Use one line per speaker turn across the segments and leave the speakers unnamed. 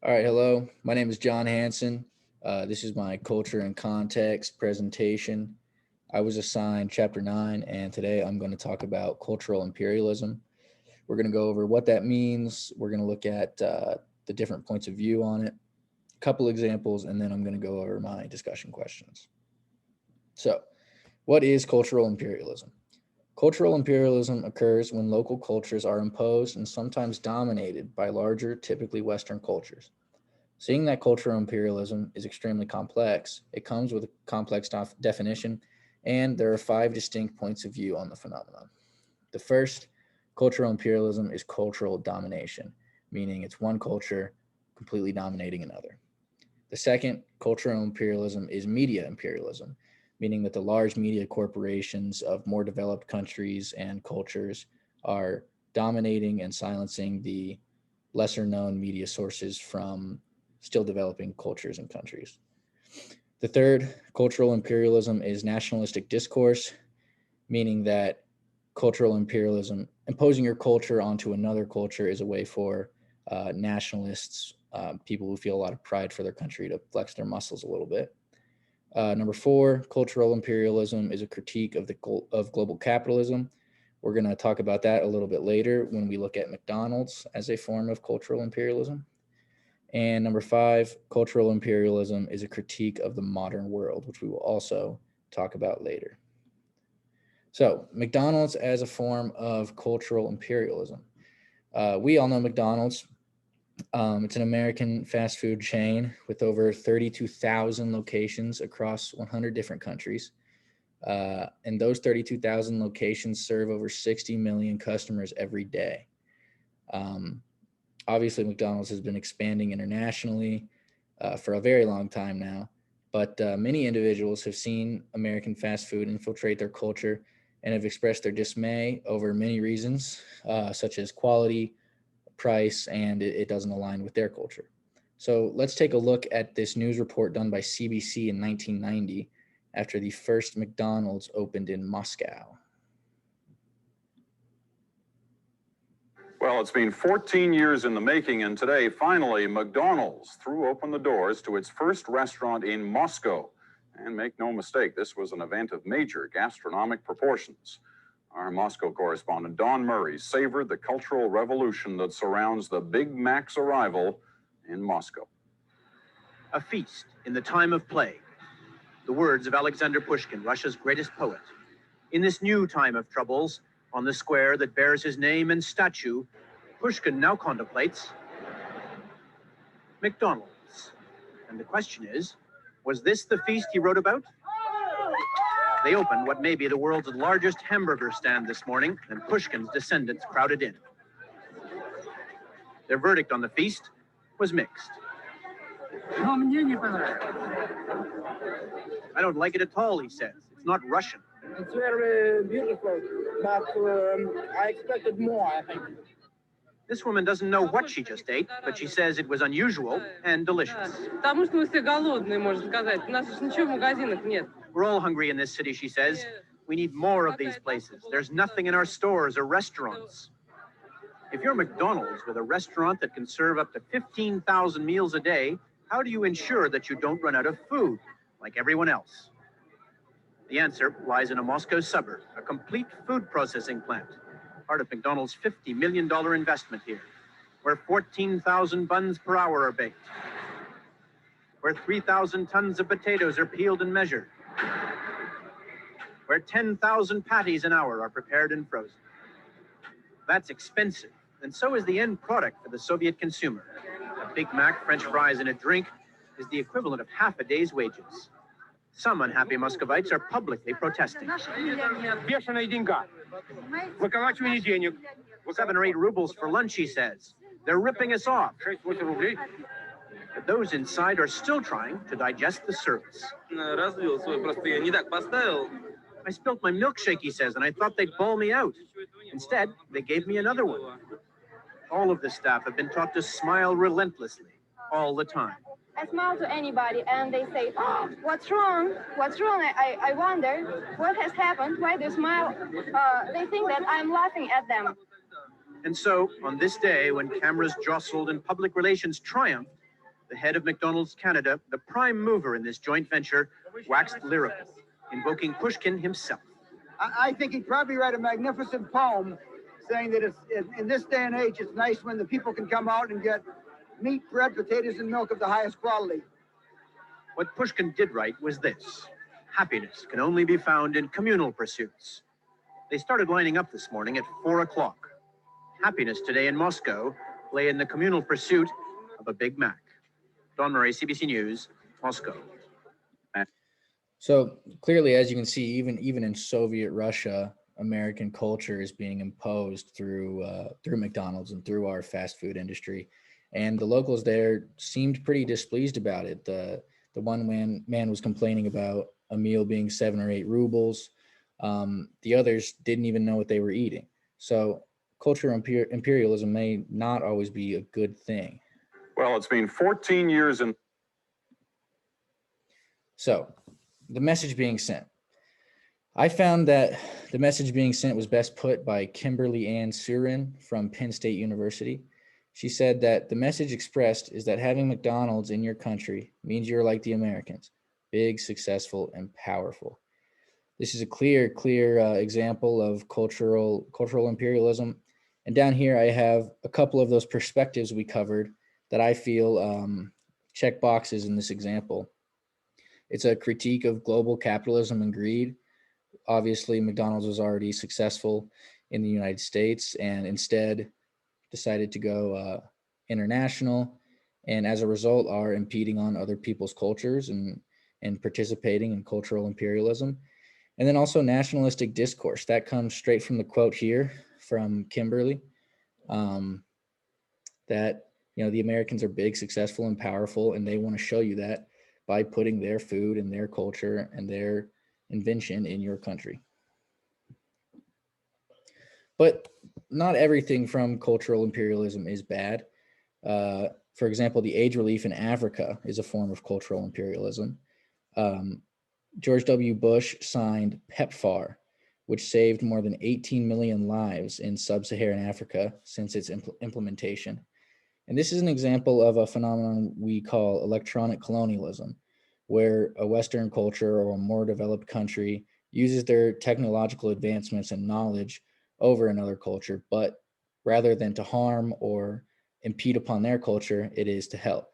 All right, hello. My name is John Hanson. This is my culture and context presentation. I was assigned Chapter 9, and today I'm going to talk about cultural imperialism. We're going to go over what that means. We're going to look at the different points of view on it, a couple examples, and then I'm going to go over my discussion questions. So, what is cultural imperialism? Cultural imperialism occurs when local cultures are imposed and sometimes dominated by larger, typically Western cultures. Seeing that cultural imperialism is extremely complex, it comes with a complex definition, and there are five distinct points of view on the phenomenon. The first, cultural imperialism, is cultural domination, meaning it's one culture completely dominating another. The second, cultural imperialism, is media imperialism, meaning that the large media corporations of more developed countries and cultures are dominating and silencing the lesser known media sources from still developing cultures and countries. The third, cultural imperialism, is nationalistic discourse, meaning that cultural imperialism, imposing your culture onto another culture, is a way for nationalists, people who feel a lot of pride for their country, to flex their muscles a little bit. Number four, cultural imperialism is a critique of global capitalism. We're going to talk about that a little bit later when we look at McDonald's as a form of cultural imperialism. And number five, cultural imperialism is a critique of the modern world, which we will also talk about later. So, McDonald's as a form of cultural imperialism. We all know McDonald's. It's an American fast food chain with over 32,000 locations across 100 different countries. And those 32,000 locations serve over 60 million customers every day. Obviously, McDonald's has been expanding internationally for a very long time now, but many individuals have seen American fast food infiltrate their culture and have expressed their dismay over many reasons, such as quality, price, and it doesn't align with their culture. So let's take a look at this news report done by CBC in 1990 after the first McDonald's opened in Moscow.
Well, it's been 14 years in the making, and today, finally, McDonald's threw open the doors to its first restaurant in Moscow. And make no mistake, this was an event of major gastronomic proportions. Our Moscow correspondent, Don Murray, savored the cultural revolution that surrounds the Big Mac's arrival in Moscow.
A feast in the time of plague. The words of Alexander Pushkin, Russia's greatest poet. In this new time of troubles, on the square that bears his name and statue, Pushkin now contemplates McDonald's. And the question is, was this the feast he wrote about? They opened what may be the world's largest hamburger stand this morning, and Pushkin's descendants crowded in. Their verdict on the feast was mixed. I don't like it at all, he says. It's not Russian.
It's very beautiful, but I expected more, I think.
This woman doesn't know what she just ate, but she says it was unusual and delicious. We're all hungry in this city, she says. We need more of these places. There's nothing in our stores or restaurants. If you're McDonald's with a restaurant that can serve up to 15,000 meals a day, how do you ensure that you don't run out of food like everyone else? The answer lies in a Moscow suburb, a complete food processing plant, part of McDonald's $50 million investment here, where 14,000 buns per hour are baked, where 3,000 tons of potatoes are peeled and measured, where 10,000 patties an hour are prepared and frozen. That's expensive, and so is the end product for the Soviet consumer. A Big Mac, French fries, and a drink is the equivalent of half a day's wages. Some unhappy Muscovites are publicly protesting. 7 or 8 rubles for lunch, he says. They're ripping us off. But those inside are still trying to digest the service. I spilt my milkshake, he says, and I thought they'd bawl me out. Instead, they gave me another one. All of the staff have been taught to smile relentlessly, all the time.
I smile to anybody and they say, oh, what's wrong? What's wrong? I wonder what has happened. Why they smile? They think that I'm laughing at them.
And so, on this day, when cameras jostled and public relations triumphed, The head of McDonald's Canada, the prime mover in this joint venture, waxed lyrical, invoking Pushkin himself.
I think he'd probably write a magnificent poem saying that it's, in this day and age, it's nice when the people can come out and get meat, bread, potatoes, and milk of the highest quality.
What Pushkin did write was this: happiness can only be found in communal pursuits. They started lining up this morning at 4 o'clock. Happiness today in Moscow lay in the communal pursuit of a Big Mac. Don Murray, CBC News, Moscow.
So clearly, as you can see, even in Soviet Russia, American culture is being imposed through McDonald's and through our fast food industry, and the locals there seemed pretty displeased about it. The one man was complaining about a meal being 7 or 8 rubles. The others didn't even know what they were eating. So cultural imperialism may not always be a good thing.
Well, it's been 14 years in.
So the message being sent. I found that the message being sent was best put by Kimberly Ann Surin from Penn State University. She said that the message expressed is that having McDonald's in your country means you're like the Americans, big, successful, and powerful. This is a clear example of cultural imperialism. And down here, I have a couple of those perspectives we covered that I feel check boxes in this example. It's a critique of global capitalism and greed. Obviously, McDonald's was already successful in the United States and instead decided to go international, and as a result are impeding on other people's cultures and participating in cultural imperialism. And then also nationalistic discourse. That comes straight from the quote here from Kimberly, that the Americans are big, successful, and powerful, and they want to show you that by putting their food and their culture and their invention in your country. But not everything from cultural imperialism is bad. For example, the AIDS relief in Africa is a form of cultural imperialism. George W. Bush signed PEPFAR, which saved more than 18 million lives in sub-Saharan Africa since its implementation. And this is an example of a phenomenon we call electronic colonialism, where a Western culture or a more developed country uses their technological advancements and knowledge over another culture, but rather than to harm or impede upon their culture, it is to help.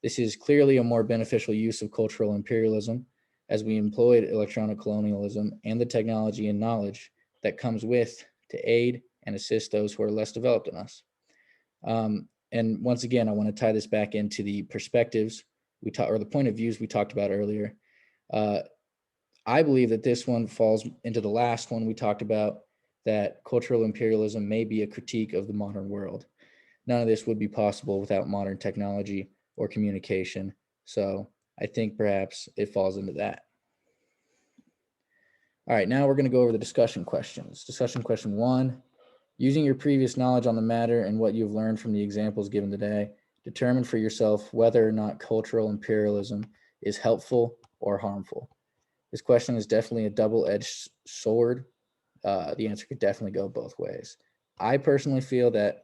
This is clearly a more beneficial use of cultural imperialism, as we employed electronic colonialism and the technology and knowledge that comes with to aid and assist those who are less developed than us. And once again, I want to tie this back into the perspectives or the point of views we talked about earlier. I believe that this one falls into the last one we talked about, that cultural imperialism may be a critique of the modern world. None of this would be possible without modern technology or communication. So I think perhaps it falls into that. All right, now we're going to go over the discussion questions. Discussion question 1, using your previous knowledge on the matter and what you've learned from the examples given today, determine for yourself whether or not cultural imperialism is helpful or harmful. This question is definitely a double-edged sword. The answer could definitely go both ways. I personally feel that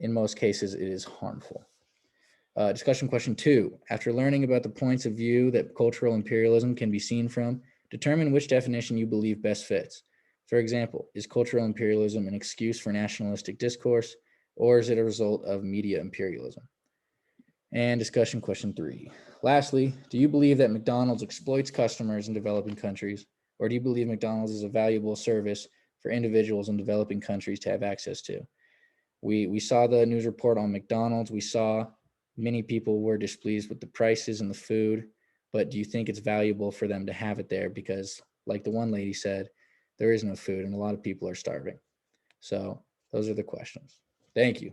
in most cases it is harmful. Discussion question 2, after learning about the points of view that cultural imperialism can be seen from, determine which definition you believe best fits. For example, is cultural imperialism an excuse for nationalistic discourse, or is it a result of media imperialism? And discussion question 3. Lastly, do you believe that McDonald's exploits customers in developing countries, or do you believe McDonald's is a valuable service for individuals in developing countries to have access to? We saw the news report on McDonald's. We saw many people were displeased with the prices and the food, but do you think it's valuable for them to have it there? Because like the one lady said, there is no food and a lot of people are starving. So those are the questions. Thank you.